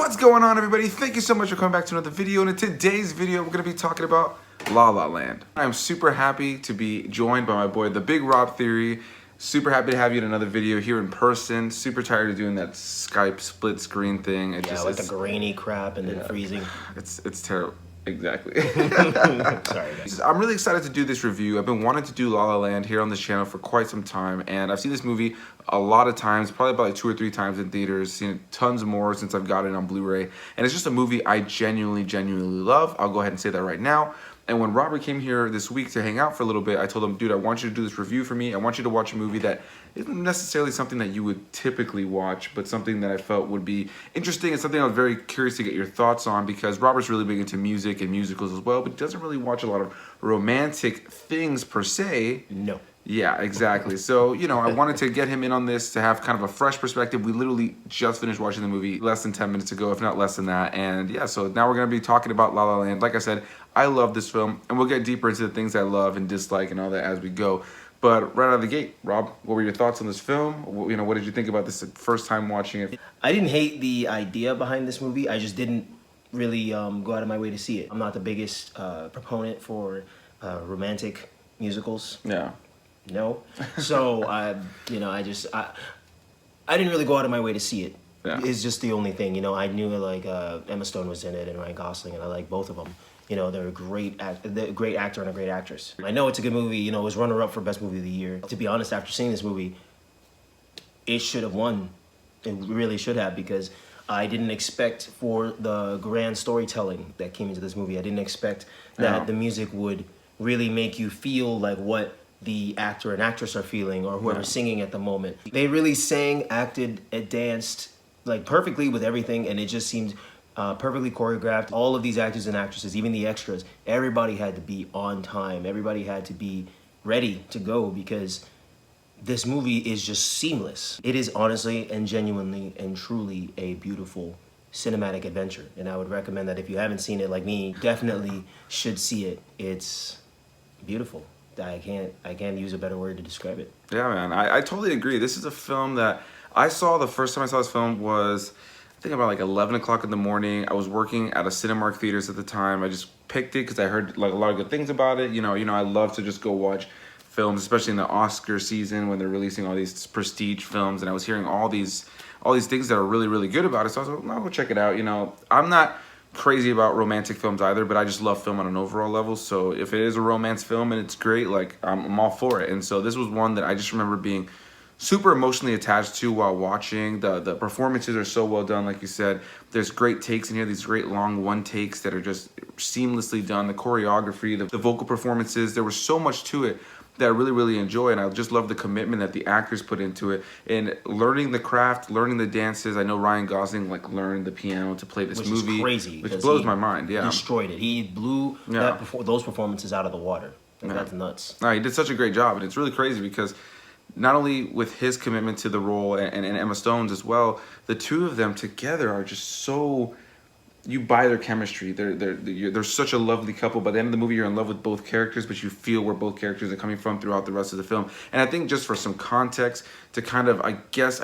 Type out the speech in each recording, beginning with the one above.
What's going on, everybody? Thank you so much for coming back to another video. And in today's video, we're going to be talking about La La Land. I'm super happy to be joined by my boy, the Big Rob Theory. Super happy to have you in another video here in person. Super tired of doing that Skype split screen thing. With the grainy crap and then freezing. It's terrible. Exactly. Sorry, guys. I'm really excited to do this review. I've been wanting to do La La Land here on this channel for quite some time, and I've seen this movie a lot of times, probably about like 2 or 3 times in theaters, seen it tons more since I've got it on Blu-ray, and it's just a movie I genuinely love. I'll go ahead and say that right now. And when Robert came here this week to hang out for a little bit, I told him, dude, I want you to do this review for me. I want you to watch a movie that isn't necessarily something that you would typically watch, but something that I felt would be interesting and something I was very curious to get your thoughts on, because Robert's really big into music and musicals as well, but doesn't really watch a lot of romantic things per se. No. Yeah, exactly. So, you know, I wanted to get him in on this to have kind of a fresh perspective. We literally just finished watching the movie less than 10 minutes ago, if not less than that. And yeah, so now we're going to be talking about La La Land. Like I said, I love this film, and we'll get deeper into the things I love and dislike and all that as we go. But right out of the gate, Rob, what were your thoughts on this film? You know, what did you think about this first time watching it? I didn't hate the idea behind this movie. I just didn't really go out of my way to see it. I'm not the biggest proponent for romantic musicals. Yeah. No. So, I didn't really go out of my way to see it. Yeah. It's just the only thing. You know, I knew like Emma Stone was in it and Ryan Gosling, and I like both of them. You know, they're a great actor and a great actress. I know it's a good movie. You know, it was runner-up for Best Movie of the Year. To be honest, after seeing this movie, it should have won. It really should have, because I didn't expect for the grand storytelling that came into this movie. I didn't expect that the music would really make you feel like what the actor and actress are feeling, or whoever's singing at the moment. They really sang, acted, and danced like perfectly with everything, and it just seemed perfectly choreographed. All of these actors and actresses, even the extras, everybody had to be on time. Everybody had to be ready to go, because this movie is just seamless. It is honestly and genuinely and truly a beautiful cinematic adventure, and I would recommend that if you haven't seen it like me, definitely should see it. It's beautiful. I can't use a better word to describe it. Yeah, man, I totally agree. This is a film that I saw, the first time I saw this film was, I think, about like 11 o'clock in the morning. I was working at a Cinemark Theaters at the time. I just picked it because I heard like a lot of good things about it. You know, I love to just go watch films, especially in the Oscar season when they're releasing all these prestige films. And I was hearing all these things that are really good about it. So I was like, well, I'll go check it out. You know, I'm not crazy about romantic films either, but I just love film on an overall level. So if it is a romance film and it's great, like I'm all for it. And so this was one that I just remember being super emotionally attached to while watching. The performances are so well done, like you said. There's great takes in here, these great long one takes that are just seamlessly done. The choreography, the vocal performances, there was so much to it that I really enjoy, and I just love the commitment that the actors put into it, and learning the craft, learning the dances. I know Ryan Gosling like learned the piano to play this movie, which is crazy, which blows my mind. Yeah, destroyed it. He blew those performances out of the water. Like, that's nuts. No, he did such a great job, and it's really crazy because not only with his commitment to the role and Emma Stone's as well, the two of them together are just so. You buy their chemistry. They're such a lovely couple. By the end of the movie, you're in love with both characters, but you feel where both characters are coming from throughout the rest of the film. And I think just for some context, to kind of, I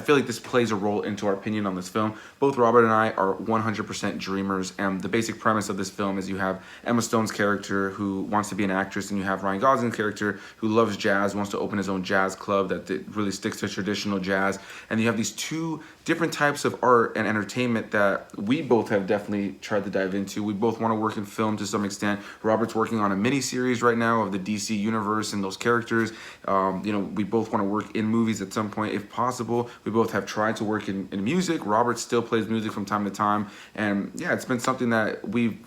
feel like this plays a role into our opinion on this film. Both Robert and I are 100% dreamers, and the basic premise of this film is you have Emma Stone's character who wants to be an actress, and you have Ryan Gosling's character who loves jazz, wants to open his own jazz club that really sticks to traditional jazz. And you have these two different types of art and entertainment that we both have definitely tried to dive into. We both want to work in film to some extent. Robert's working on a mini-series right now of the DC universe and those characters. You know, we both want to work in movies at some point if possible. We both have tried to work in music. Robert still plays music from time to time. And yeah, it's been something that we've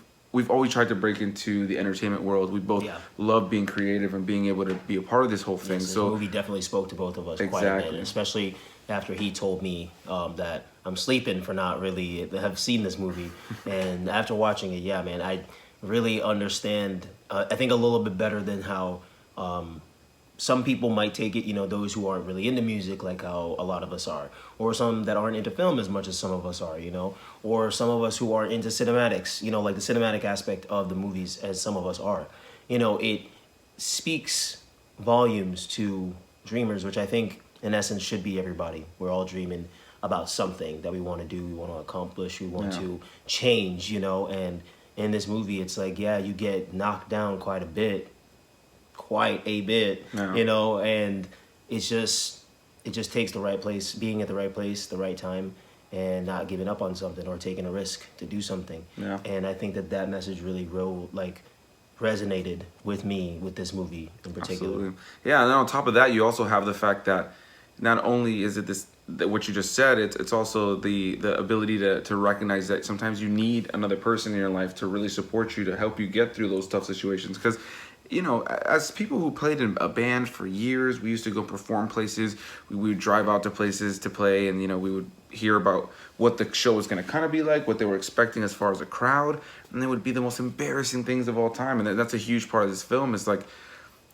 always tried to break into the entertainment world. We both love being creative and being able to be a part of this whole thing. Yes, so the movie definitely spoke to both of us quite a bit, especially after he told me that I'm sleeping for not really have seen this movie. And after watching it, yeah, man, I really understand, I think a little bit better than how some people might take it, you know, those who aren't really into music like how a lot of us are, or some that aren't into film as much as some of us are, you know, or some of us who aren't into cinematics, you know, like the cinematic aspect of the movies as some of us are. You know, it speaks volumes to dreamers, which I think in essence should be everybody. We're all dreaming about something that we want to do, we want to accomplish, we want Yeah. to change, you know. And in this movie, it's like, yeah, you get knocked down quite a bit, Yeah. you know, and it just takes the right place, being at the right place, the right time, and not giving up on something or taking a risk to do something. Yeah. And I think that message really resonated with me with this movie in particular. Absolutely. Yeah, and then on top of that, you also have the fact that not only is it what you just said, it's also the ability to recognize that sometimes you need another person in your life to really support you, to help you get through those tough situations. Because, you know, as people who played in a band for years, we used to go perform places. We would drive out to places to play, and, you know, we would hear about what the show was going to kind of be like, what they were expecting as far as a crowd, and they would be the most embarrassing things of all time. And that's a huge part of this film. Is like,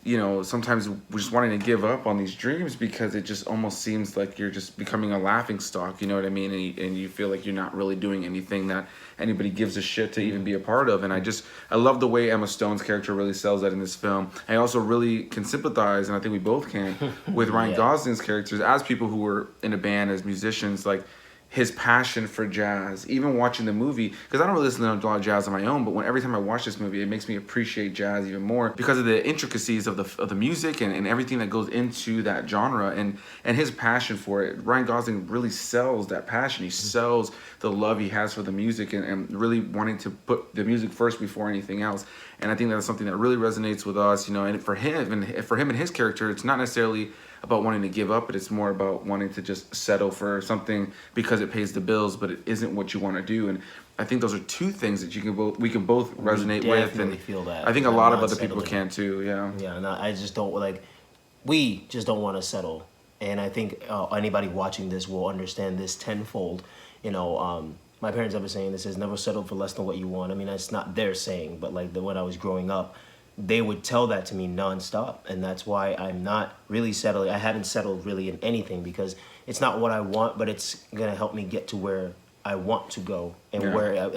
you know, sometimes we're just wanting to give up on these dreams because it just almost seems like you're just becoming a laughing stock, you know what I mean? And you feel like you're not really doing anything that anybody gives a shit to even be a part of. And I love the way Emma Stone's character really sells that in this film. I also really can sympathize, and I think we both can, with Ryan Yeah. Gosling's characters as people who were in a band, as musicians, like, his passion for jazz, even watching the movie, because I don't really listen to a lot of jazz on my own, but every time I watch this movie, it makes me appreciate jazz even more because of the intricacies of the music and everything that goes into that genre and his passion for it. Ryan Gosling really sells that passion. He sells the love he has for the music and really wanting to put the music first before anything else. And I think that's something that really resonates with us, you know. And for him and his character, it's not necessarily about wanting to give up, but it's more about wanting to just settle for something because it pays the bills, but it isn't what you want to do. And I think those are two things that we can both resonate with, definitely and feel that. I think a I'm lot of not other people settling. can too. Yeah. Yeah, and I just don't we just don't want to settle. And I think anybody watching this will understand this tenfold. You know, my parents ever saying this is never settle for less than what you want. I mean, that's not their saying, but like when I was growing up, they would tell that to me nonstop. And that's why I'm not really settling. I haven't settled really in anything because it's not what I want, but it's going to help me get to where I want to go and Yeah.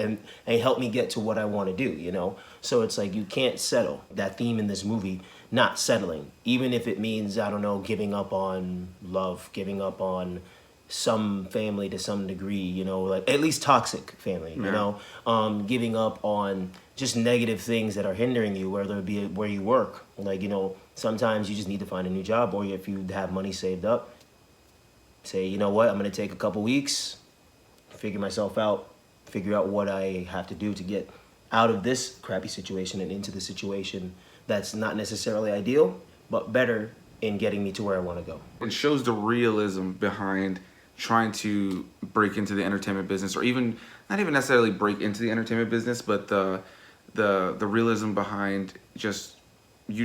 and help me get to what I want to do, you know? So it's like you can't settle. That theme in this movie, not settling, even if it means, I don't know, giving up on love, giving up on some family to some degree, you know, like at least toxic family, you know, giving up on just negative things that are hindering you, whether it be where you work. Like, you know, sometimes you just need to find a new job, or if you have money saved up, say, you know what, I'm going to take a couple weeks, figure myself out, figure out what I have to do to get out of this crappy situation and into the situation that's not necessarily ideal, but better in getting me to where I want to go. It shows the realism behind trying to break into the entertainment business, or even not even necessarily break into the entertainment business, but the realism behind just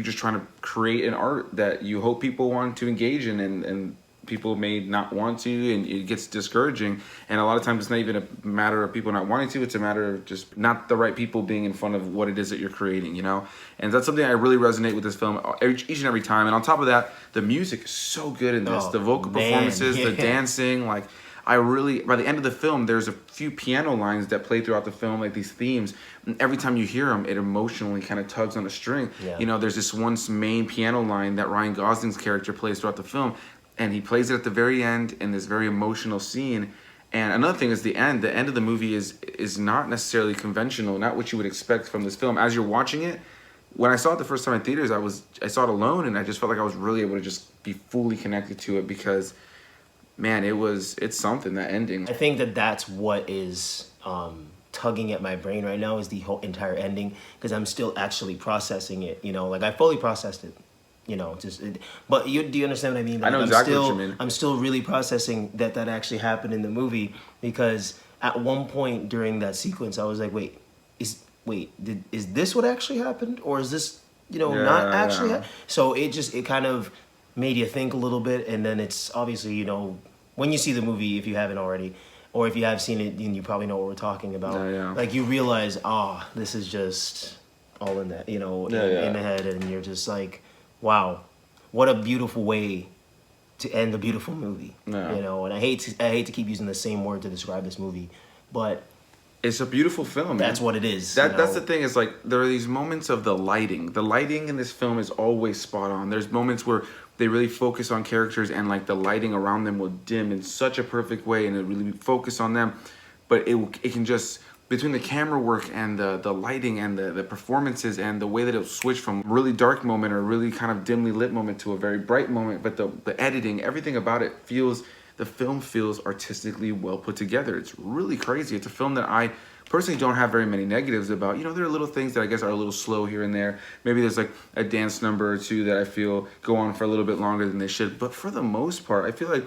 trying to create an art that you hope people want to engage in, and people may not want to, and it gets discouraging. And a lot of times it's not even a matter of people not wanting to, it's a matter of just not the right people being in front of what it is that you're creating, you know. And that's something I really resonate with this film each and every time. And on top of that, the music is so good in this. Oh, the vocal man, performances, the yeah. dancing, like, I really, by the end of the film, there's a few piano lines that play throughout the film, like these themes. And every time you hear them, it emotionally kind of tugs on a string. Yeah. You know, there's this one main piano line that Ryan Gosling's character plays throughout the film, and he plays it at the very end in this very emotional scene. And another thing is the end. The end of the movie is not necessarily conventional, not what you would expect from this film. As you're watching it, when I saw it the first time in theaters, I saw it alone, and I just felt like I was really able to just be fully connected to it because, man, it's something, that ending. I think that's what is tugging at my brain right now is the whole entire ending, because I'm still actually processing it, you know, like I fully processed it, you know, but do you understand what I mean? I know Like, exactly what you mean. I'm still really processing that actually happened in the movie, because at one point during that sequence, I was like, is this what actually happened? Or is this, you know, not actually So it kind of made you think a little bit, and then it's obviously, you know, when you see the movie, if you haven't already, or if you have seen it, then you probably know what we're talking about. Like, you realize, this is just all in that, you know, in the head, and you're just like, wow, what a beautiful way to end a beautiful movie. You know, and I hate to keep using the same word to describe this movie, but it's a beautiful film, man. That's what it is. That's the thing, is like, there are these moments of the lighting. The lighting in this film is always spot on. There's moments where they really focus on characters, and like the lighting around them will dim in such a perfect way, and it really focus on them. But it can just, between the camera work and the lighting and the performances and the way that it'll switch from really dark moment or really kind of dimly lit moment to a very bright moment, but the editing, everything about it feels, the film feels artistically well put together. It's really crazy. It's a film that I personally don't have very many negatives about. You know, there are little things that I guess are a little slow here and there. Maybe there's like a dance number or two that I feel go on for a little bit longer than they should. But for the most part, I feel like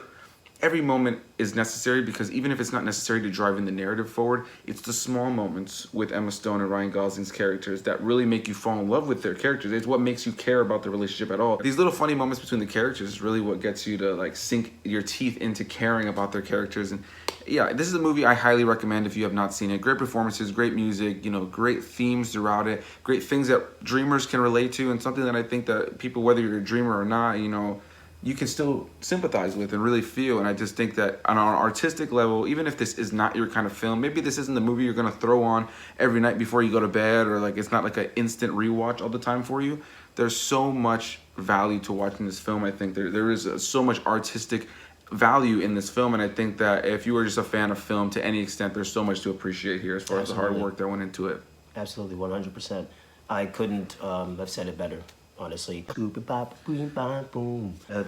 every moment is necessary, because even if it's not necessary to drive in the narrative forward, it's the small moments with Emma Stone and Ryan Gosling's characters that really make you fall in love with their characters. It's what makes you care about the relationship at all. These little funny moments between the characters is really what gets you to like sink your teeth into caring about their characters. And yeah, this is a movie I highly recommend if you have not seen it. Great performances, great music, you know, great themes throughout it, great things that dreamers can relate to, and something that I think that people, whether you're a dreamer or not, you know, you can still sympathize with and really feel. And I just think that on an artistic level, even if this is not your kind of film, maybe this isn't the movie you're gonna throw on every night before you go to bed, or like it's not like an instant rewatch all the time for you, there's so much value to watching this film. I think there is so much artistic value in this film, and I think that if you were just a fan of film to any extent, there's so much to appreciate here as far as the hard work that went into it. Absolutely, 100%. I couldn't have said it better, honestly. The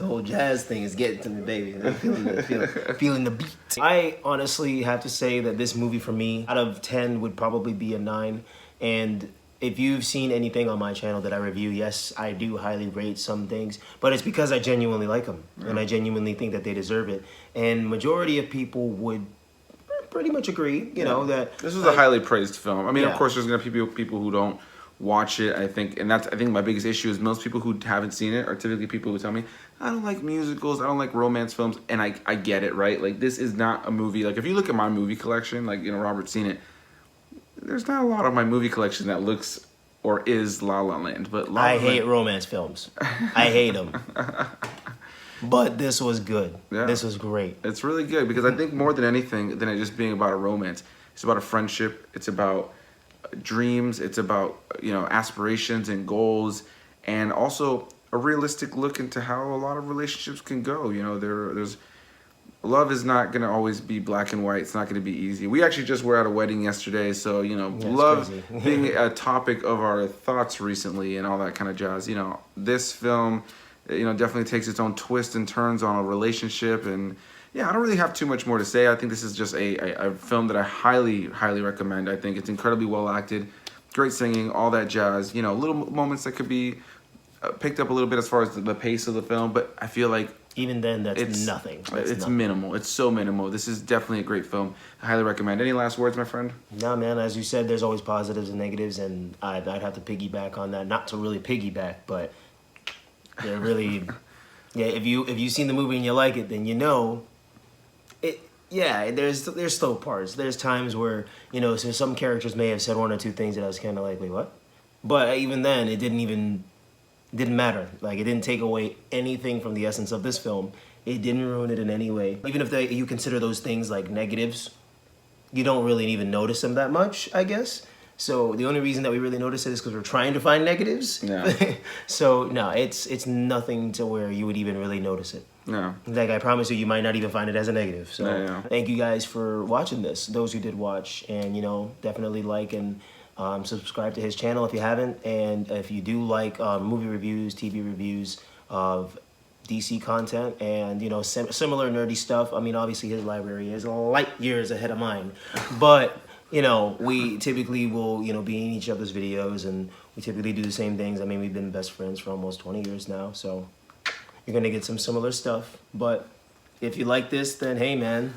whole jazz thing is getting to me, baby. I'm feeling the beat. I honestly have to say that this movie for me, out of 10, would probably be a 9. And if you've seen anything on my channel that I review, yes, I do highly rate some things, but it's because I genuinely like them, and I genuinely think that they deserve it. And majority of people would pretty much agree, you know, that this was a highly praised film. I mean, of Yeah. course, there's gonna be people who don't watch it. I think my biggest issue is most people who haven't seen it are typically people who tell me, I don't like musicals, I don't like romance films, and I get it, right? Like, this is not a movie. Like, if you look at my movie collection, like, you know, Robert's seen it, there's not a lot of my movie collection that looks or is La La Land, but I hate romance films. I hate them. But this was good. Yeah. This was great. It's really good, because I think more than anything than it just being about a romance, it's about a friendship, it's about dreams, it's about, you know, aspirations and goals, and also a realistic look into how a lot of relationships can go. You know, there's love is not going to always be black and white. It's not going to be easy. We actually just were at a wedding yesterday, so, you know, Yeah, love crazy. being a topic of our thoughts recently and all that kind of jazz. You know, this film, you know, definitely takes its own twists and turns on a relationship. And yeah, I don't really have too much more to say. I think this is just a film that I highly recommend. I think it's incredibly well acted, great singing, all that jazz. You know, little moments that could be picked up a little bit as far as the pace of the film, but I feel like Even then, that's nothing. That's it's nothing. minimal. It's so minimal. This is definitely a great film. I highly recommend. Any last words, my friend? No, man, as you said, there's always positives and negatives, and I'd have to piggyback on that. Not to really piggyback, but they're really... Yeah, if you've seen the movie and you like it, then you know... Yeah, there's slow parts. There's times where, you know, so some characters may have said one or two things that I was kind of like, wait, what? But even then, it didn't matter. Like, it didn't take away anything from the essence of this film. It didn't ruin it in any way. Even if you consider those things like negatives, you don't really even notice them that much, I guess. So the only reason that we really notice it is because we're trying to find negatives. Yeah. So no, it's nothing to where you would even really notice it. No. Like, I promise you might not even find it as a negative. So Yeah. thank you guys for watching this, those who did watch, and, you know, definitely like and subscribe to his channel if you haven't. And if you do like movie reviews, TV reviews of DC content, and, you know, similar nerdy stuff, I mean, obviously his library is light years ahead of mine, but, you know, we typically will, you know, be in each other's videos, and we typically do the same things. I mean, we've been best friends for almost 20 years now, so you're gonna get some similar stuff. But if you like this, then hey, man,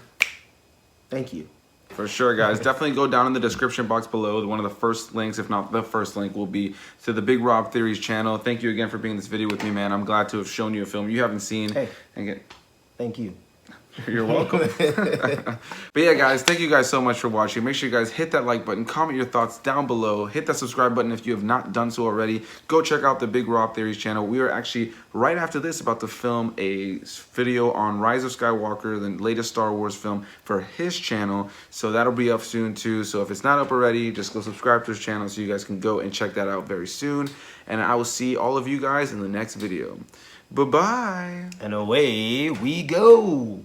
thank you. For sure, guys. Definitely go down in the description box below. One of the first links, if not the first link, will be to the Big Rob Theories channel. Thank you again for being in this video with me, man. I'm glad to have shown you a film you haven't seen. Hey. And Thank you. You're welcome. But yeah, guys, thank you guys so much for watching. Make sure you guys hit that like button, comment your thoughts down below, hit that subscribe button if you have not done so already. Go check out the Big Rob Theories channel. We are actually, right after this, about to film a video on Rise of Skywalker, the latest Star Wars film, for his channel. So that'll be up soon too. So if it's not up already, just go subscribe to his channel so you guys can go and check that out very soon. and I will see all of you guys in the next video. Bye-bye. And away we go.